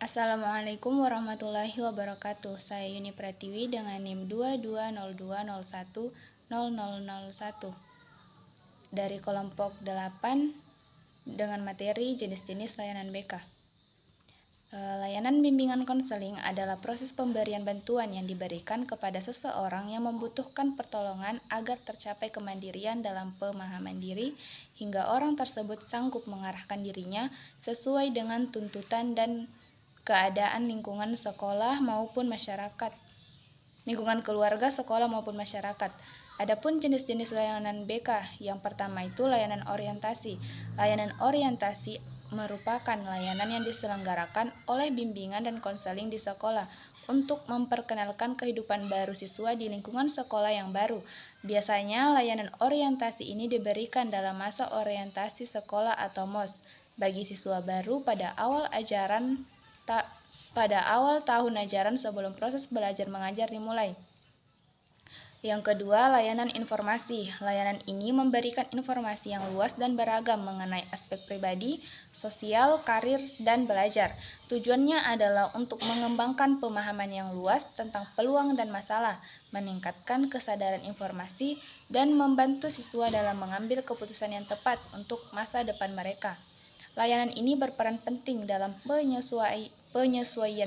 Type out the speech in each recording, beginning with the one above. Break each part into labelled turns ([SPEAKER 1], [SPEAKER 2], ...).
[SPEAKER 1] Assalamualaikum warahmatullahi wabarakatuh. Saya Yuni Pratiwi dengan NIM 2202010001 dari kelompok 8 dengan materi jenis-jenis layanan BK. Layanan bimbingan konseling adalah proses pemberian bantuan yang diberikan kepada seseorang yang membutuhkan pertolongan agar tercapai kemandirian dalam pemahaman diri hingga orang tersebut sanggup mengarahkan dirinya sesuai dengan tuntutan dan keadaan lingkungan sekolah maupun masyarakat, lingkungan keluarga, sekolah maupun masyarakat. Adapun jenis-jenis layanan BK, yang pertama itu layanan orientasi. Layanan orientasi merupakan layanan yang diselenggarakan oleh bimbingan dan konseling di sekolah untuk memperkenalkan kehidupan baru siswa di lingkungan sekolah yang baru. Biasanya layanan orientasi ini diberikan dalam masa orientasi sekolah atau MOS bagi siswa baru pada awal tahun ajaran sebelum proses belajar mengajar dimulai. Yang kedua, layanan informasi. Layanan ini memberikan informasi yang luas dan beragam mengenai aspek pribadi, sosial, karir, dan belajar. Tujuannya adalah untuk mengembangkan pemahaman yang luas tentang peluang dan masalah, meningkatkan kesadaran informasi, dan membantu siswa dalam mengambil keputusan yang tepat untuk masa depan mereka. Layanan ini berperan penting dalam penyesuaian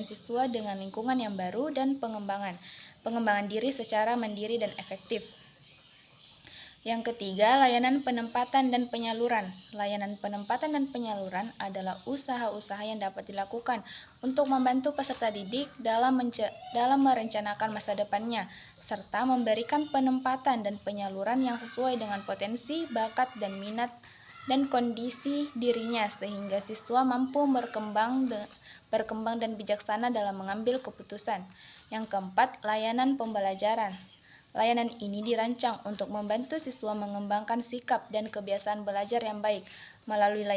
[SPEAKER 1] siswa dengan lingkungan yang baru dan pengembangan diri secara mandiri dan efektif. Yang ketiga, layanan penempatan dan penyaluran. Layanan penempatan dan penyaluran adalah usaha-usaha yang dapat dilakukan untuk membantu peserta didik dalam merencanakan masa depannya, serta memberikan penempatan dan penyaluran yang sesuai dengan potensi, bakat, dan minat dan kondisi dirinya sehingga siswa mampu berkembang dan bijaksana dalam mengambil keputusan. Yang keempat, layanan pembelajaran. Layanan ini dirancang untuk membantu siswa mengembangkan sikap dan kebiasaan belajar yang baik. Melalui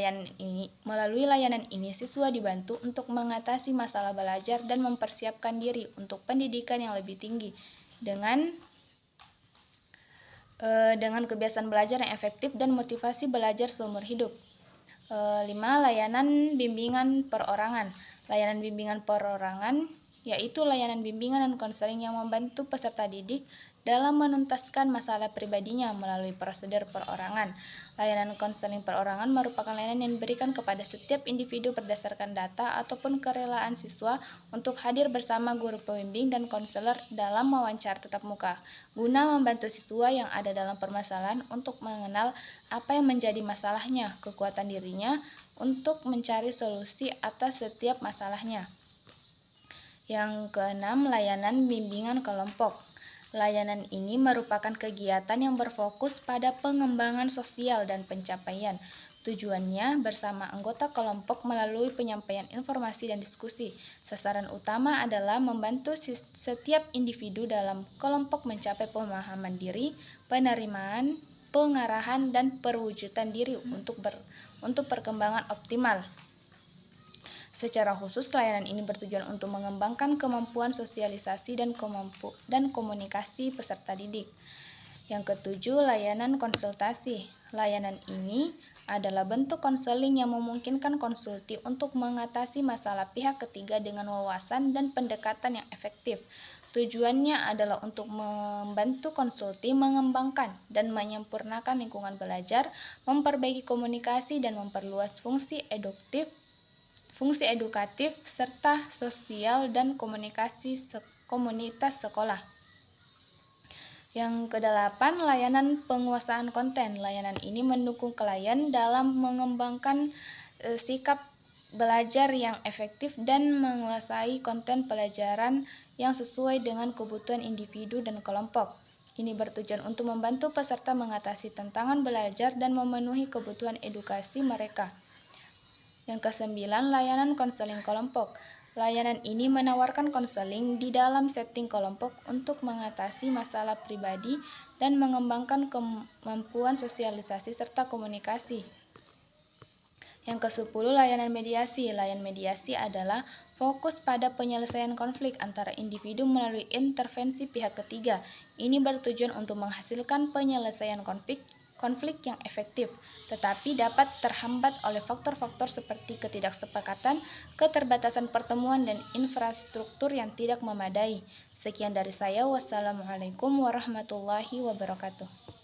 [SPEAKER 1] layanan ini siswa dibantu untuk mengatasi masalah belajar dan mempersiapkan diri untuk pendidikan yang lebih tinggi dengan kebiasaan belajar yang efektif dan motivasi belajar seumur hidup. 5. Layanan bimbingan perorangan. Layanan bimbingan perorangan yaitu layanan bimbingan dan konseling yang membantu peserta didik dalam menuntaskan masalah pribadinya melalui prosedur perorangan. Layanan konseling perorangan merupakan layanan yang diberikan kepada setiap individu berdasarkan data ataupun kerelaan siswa untuk hadir bersama guru pembimbing dan konselor dalam wawancara tatap muka, guna membantu siswa yang ada dalam permasalahan untuk mengenal apa yang menjadi masalahnya, kekuatan dirinya untuk mencari solusi atas setiap masalahnya. Yang keenam, layanan bimbingan kelompok. Layanan ini merupakan kegiatan yang berfokus pada pengembangan sosial dan pencapaian. Tujuannya bersama anggota kelompok melalui penyampaian informasi dan diskusi. Sasaran utama adalah membantu setiap individu dalam kelompok mencapai pemahaman diri, penerimaan, pengarahan, dan perwujudan diri untuk perkembangan optimal. Secara khusus, layanan ini bertujuan untuk mengembangkan kemampuan sosialisasi dan komunikasi peserta didik. Yang ketujuh, layanan konsultasi. Layanan ini adalah bentuk konseling yang memungkinkan konsulti untuk mengatasi masalah pihak ketiga dengan wawasan dan pendekatan yang efektif. Tujuannya adalah untuk membantu konsulti mengembangkan dan menyempurnakan lingkungan belajar, memperbaiki komunikasi, dan memperluas fungsi edukatif, serta sosial dan komunitas sekolah. Yang kedelapan, layanan penguasaan konten. Layanan ini mendukung klien dalam mengembangkan sikap belajar yang efektif dan menguasai konten pelajaran yang sesuai dengan kebutuhan individu dan kelompok. Ini bertujuan untuk membantu peserta mengatasi tantangan belajar dan memenuhi kebutuhan edukasi mereka. Yang kesembilan, layanan konseling kelompok. Layanan ini menawarkan konseling di dalam setting kelompok untuk mengatasi masalah pribadi dan mengembangkan kemampuan sosialisasi serta komunikasi. Yang ke-10, layanan mediasi. Layanan mediasi adalah fokus pada penyelesaian konflik antara individu melalui intervensi pihak ketiga. Ini bertujuan untuk menghasilkan penyelesaian konflik yang efektif, tetapi dapat terhambat oleh faktor-faktor seperti ketidaksepakatan, keterbatasan pertemuan, dan infrastruktur yang tidak memadai. Sekian dari saya. Wassalamualaikum warahmatullahi wabarakatuh.